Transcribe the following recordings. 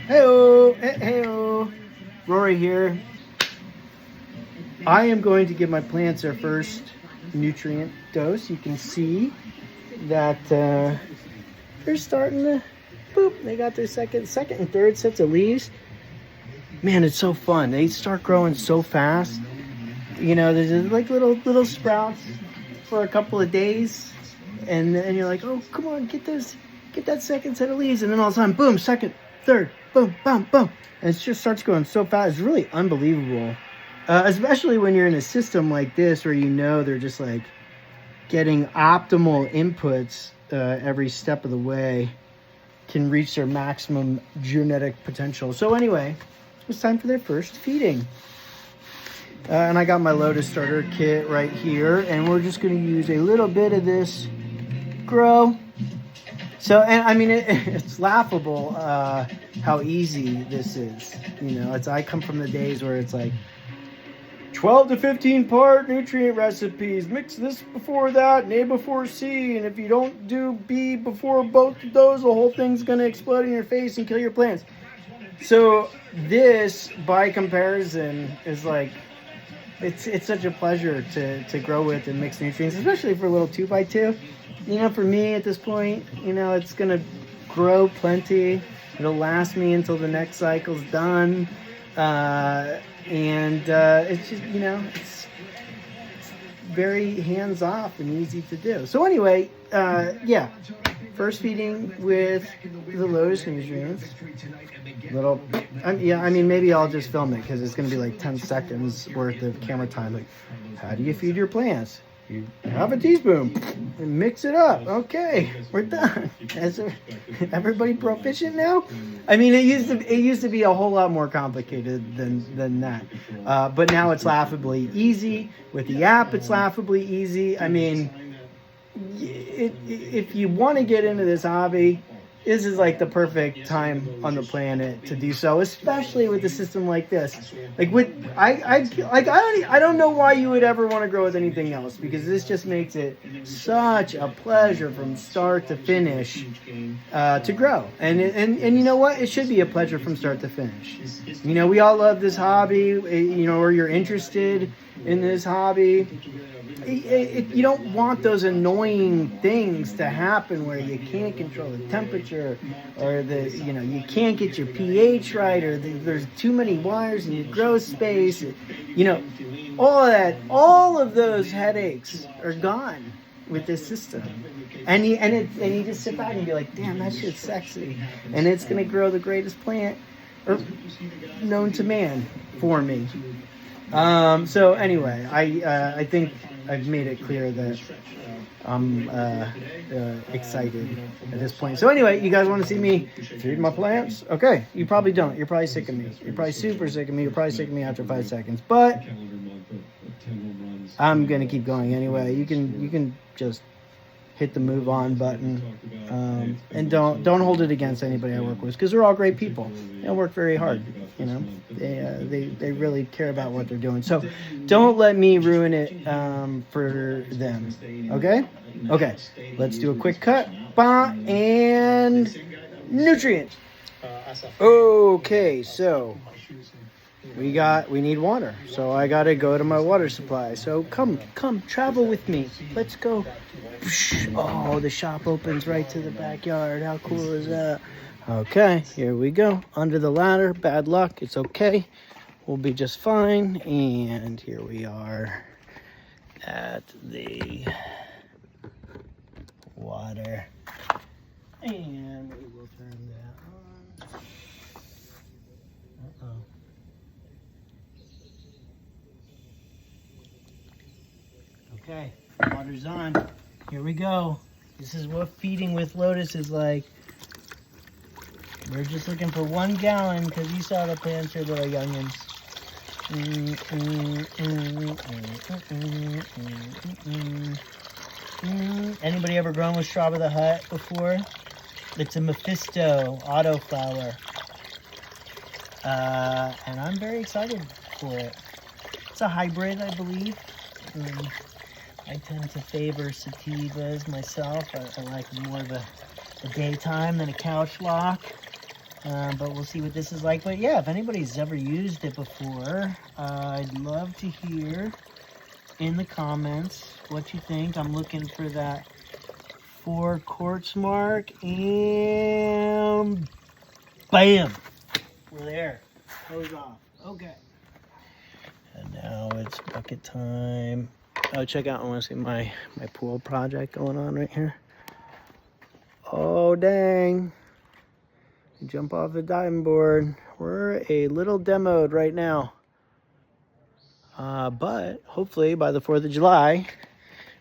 Hey-o, hey-o. Rory here. I am going to give my plants their first nutrient dose. You can see that they're starting to boop. They got their second and third sets of leaves. Man, it's so fun. They start growing so fast. You know, there's like little sprouts for a couple of days, and you're like, oh, come on, get that second set of leaves, and then all of a sudden, boom, second, third, boom, boom, boom, and it just starts going so fast. It's really unbelievable, especially when you're in a system like this where you know they're just like getting optimal inputs every step of the way, can reach their maximum genetic potential. So anyway, it's time for their first feeding. And I got my Lotus Starter Kit right here, and we're just going to use a little bit of this grow. So, and I mean, it's laughable how easy this is. You know, I come from the days where it's like 12 to 15 part nutrient recipes. Mix this before that, and A before C. And if you don't do B before both of those, the whole thing's going to explode in your face and kill your plants. So this, by comparison, is like, it's such a pleasure to grow with and mix nutrients, especially for a little 2x2. You know, for me at this point, you know, it's going to grow plenty. It'll last me until the next cycle's done. It's just, you know, it's very hands-off and easy to do. So anyway, yeah, first feeding with the Lotus Nutrients. I mean, maybe I'll just film it because it's going to be like 10 seconds worth of camera time. Like, how do you feed your plants? You have a teaspoon and mix it up. Okay, we're done. Is everybody proficient now? I mean, it used to be a whole lot more complicated than that. But now it's laughably easy. With the app, it's laughably easy. I mean, if you want to get into this hobby, this is like the perfect time on the planet to do so, especially with a system like this. Like I don't know why you would ever want to grow with anything else, because this just makes it such a pleasure from start to finish to grow. And you know what? It should be a pleasure from start to finish. You know, we all love this hobby. You know, or you're interested in this hobby. You don't want those annoying things to happen where you can't control the temperature, or you can't get your pH right, or there's too many wires in your grow space. You know, all of those headaches are gone with this system. And you just sit back and be like, damn, that shit's sexy, and it's gonna grow the greatest plant known to man for me. So anyway, I think I've made it clear that I'm excited at this point. So anyway, you guys want to see me feed my plants? Okay, you probably don't. You're probably sick of me. You're probably super sick of me. You're probably sick of me after 5 seconds. But I'm gonna keep going anyway. You can just hit the move on button, and don't hold it against anybody I work with, because they're all great people. They work very hard. You know, they really care about what they're doing. So don't let me ruin it for them. Okay, let's do a quick cut. And nutrient. Okay, so we need water, so I gotta go to my water supply. So come travel with me. Let's go. Oh, the shop opens right to the backyard. How cool is that? Okay, here we go. Under the ladder. Bad luck. It's okay. We'll be just fine. And here we are at the water. And we will turn that on. Uh-oh. Okay, water's on. Here we go. This is what feeding with Lotus is like. We're just looking for 1 gallon because you saw the plants are little youngins. Anybody ever grown with Straw the Hut before? It's a Mephisto autoflower. And I'm very excited for it. It's a hybrid, I believe. I tend to favor sativas myself. I like more of a daytime than a couch lock. But we'll see what this is like. But yeah, if anybody's ever used it before, I'd love to hear in the comments what you think. I'm looking for that 4 quarts mark, and bam, we're there. Hose off. Okay. And now it's bucket time. Oh, check out, I want to see my pool project going on right here. Oh, dang. Jump off the diving board. We're a little demoed right now. But hopefully by the 4th of July,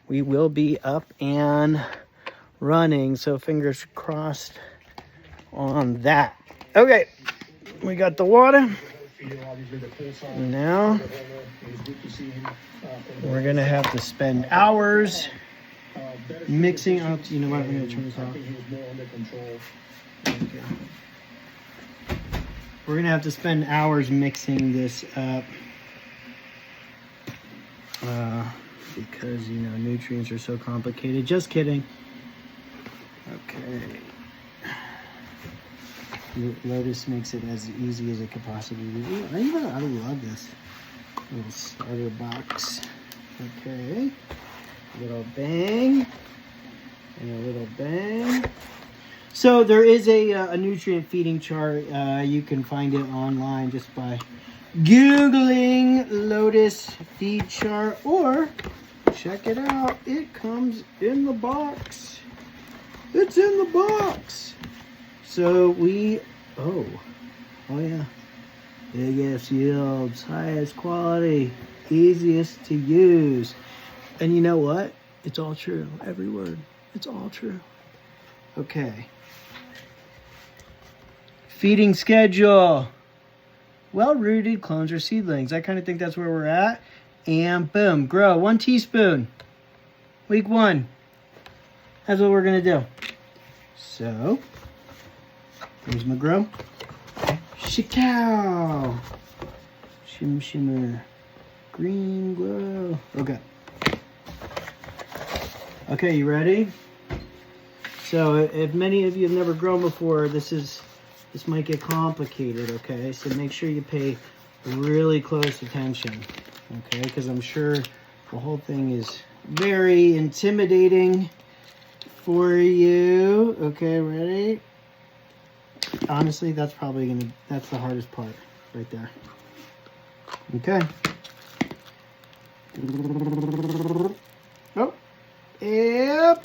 we will be up and running. So fingers crossed on that. Okay, we got the water. Now, we're going to have to spend hours mixing up. You know what? I'm going to turn this off. Okay. We're going to have to spend hours mixing this up because, you know, nutrients are so complicated. Just kidding. Okay. Lotus makes it as easy as it could possibly be. I love this little starter box. Okay. A little bang. And a little bang. So there is a nutrient feeding chart. You can find it online just by Googling Lotus feed chart, or check it out. It comes in the box. It's in the box. So oh yeah. Biggest yields, highest quality, easiest to use. And you know what? It's all true. Every word. It's all true. Okay. Feeding schedule. Well-rooted clones or seedlings. I kind of think that's where we're at. And boom, grow 1 teaspoon. Week 1. That's what we're going to do. So, here's my grow. Shikow. Shim shimmer. Green glow. Okay. Okay, you ready? So, if many of you have never grown before, this might get complicated, okay? So make sure you pay really close attention, okay? Because I'm sure the whole thing is very intimidating for you. Okay, ready? Honestly, that's the hardest part right there. Okay. Oh. Yep.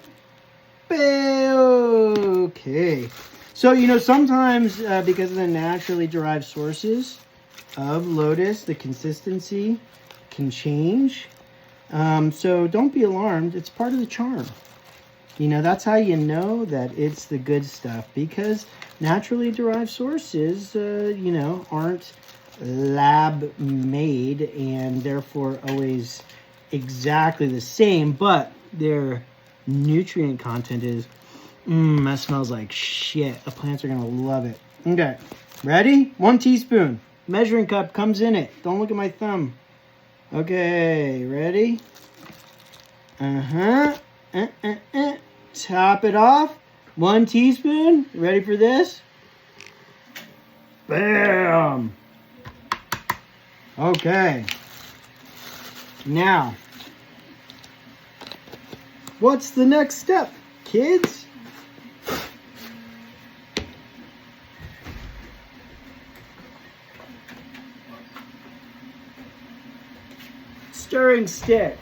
Okay. So, you know, sometimes because of the naturally derived sources of Lotus, the consistency can change. So don't be alarmed. It's part of the charm. You know, that's how you know that it's the good stuff, because naturally derived sources, you know, aren't lab made and therefore always exactly the same, but their nutrient content is, that smells like shit. The plants are gonna love it. Okay, ready? 1 teaspoon. Measuring cup comes in it. Don't look at my thumb. Okay, ready? Top it off. 1 teaspoon. Ready for this? Bam. Okay. Now, what's the next step, kids? Stirring stick.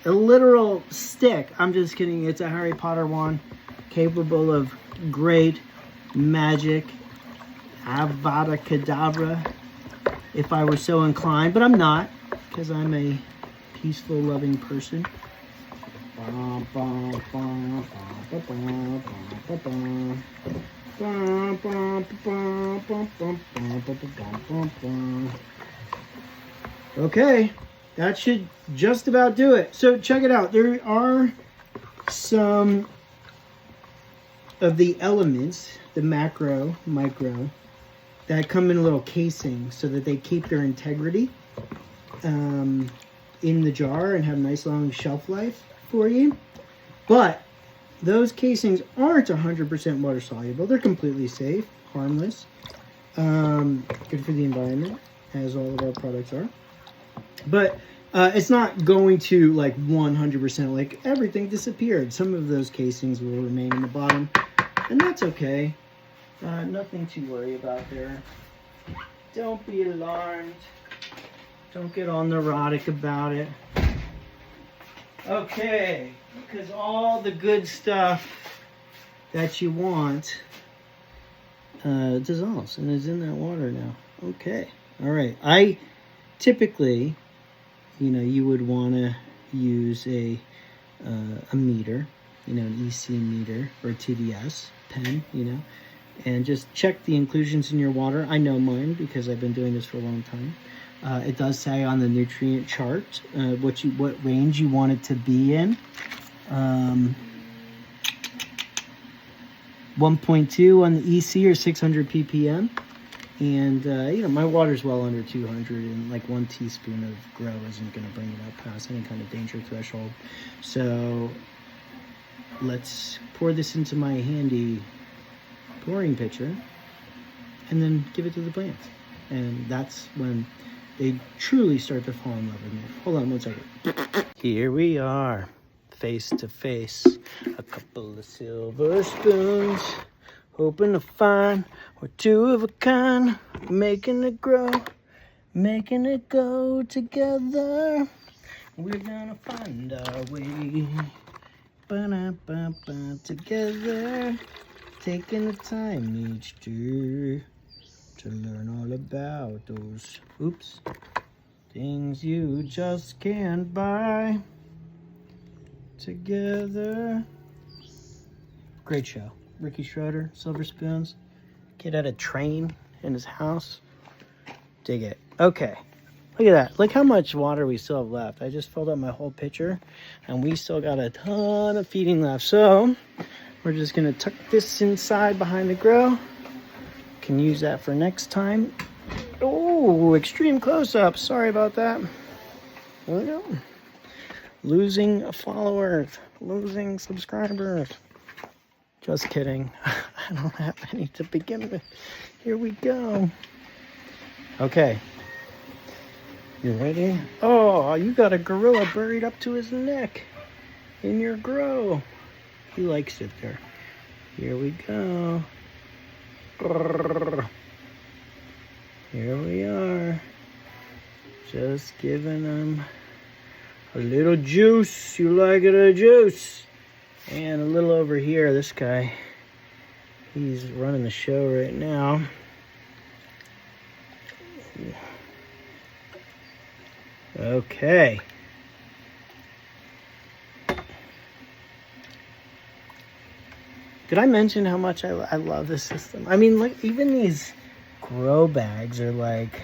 A literal stick. I'm just kidding. It's a Harry Potter wand capable of great magic. Avada Kedavra, if I were so inclined. But I'm not, because I'm a peaceful, loving person. Okay, that should just about do it. So check it out. There are some of the elements, the macro, micro, that come in a little casing so that they keep their integrity. in the jar and have nice long shelf life for you. But those casings aren't 100% water soluble. They're completely safe, harmless, good for the environment, as all of our products are. But it's not going to like 100%, like everything disappeared. Some of those casings will remain in the bottom, and that's okay. Nothing to worry about there. Don't be alarmed. Don't get all neurotic about it. Okay, because all the good stuff that you want dissolves and is in that water now. Okay, all right. I typically, you would want to use a meter, an EC meter or a TDS pen, and just check the inclusions in your water. I know mine because I've been doing this for a long time. It does say on the nutrient chart what range you want it to be in. 1.2 on the EC or 600 ppm. And, my water's well under 200, and like 1 teaspoon of grow isn't going to bring it up past any kind of danger threshold. So let's pour this into my handy pouring pitcher and then give it to the plants. And that's when they truly start to fall in love with me. Hold on one second. Here we are, face to face. A couple of silver spoons, hoping to find we're two of a kind, making it grow, making it go together. We're gonna find our way, ba-da-ba-ba, together, taking the time each day to learn all about those, things you just can't buy. Together. Great show. Ricky Schroeder, Silver Spoons. Kid had a train in his house. Dig it. Okay. Look at that. Look how much water we still have left. I just filled up my whole pitcher, and we still got a ton of feeding left. So we're just going to tuck this inside behind the grow. Can use that for next time. Oh, extreme close-up. Sorry about that. There we go. Losing a follower, losing subscribers. Just kidding. I don't have any to begin with. Here we go. Okay. You ready? Oh, you got a gorilla buried up to his neck in your grow. He likes it there. Here we go. Here we are. Just giving them a little juice. You like it, a juice? And a little over here, this guy, he's running the show right now. Okay. Did I mention how much I love this system? I mean, like, even these grow bags are like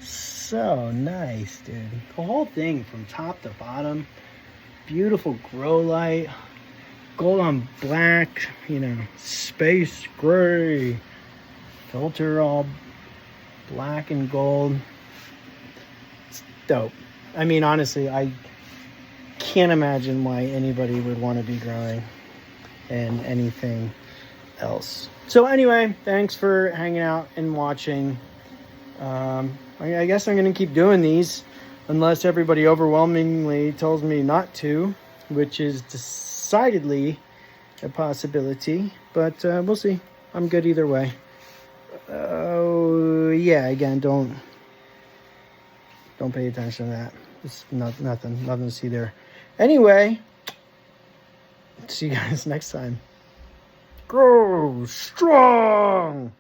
so nice, dude. The whole thing from top to bottom, beautiful grow light, gold on black, space gray, filter all black and gold. It's dope. I mean, honestly, I can't imagine why anybody would want to be growing and anything else. So anyway, thanks for hanging out and watching. I guess I'm going to keep doing these unless everybody overwhelmingly tells me not to, which is decidedly a possibility, but we'll see. I'm good either way. Oh, yeah, again, don't pay attention to that. It's nothing to see there. Anyway, see you guys next time. Grow strong!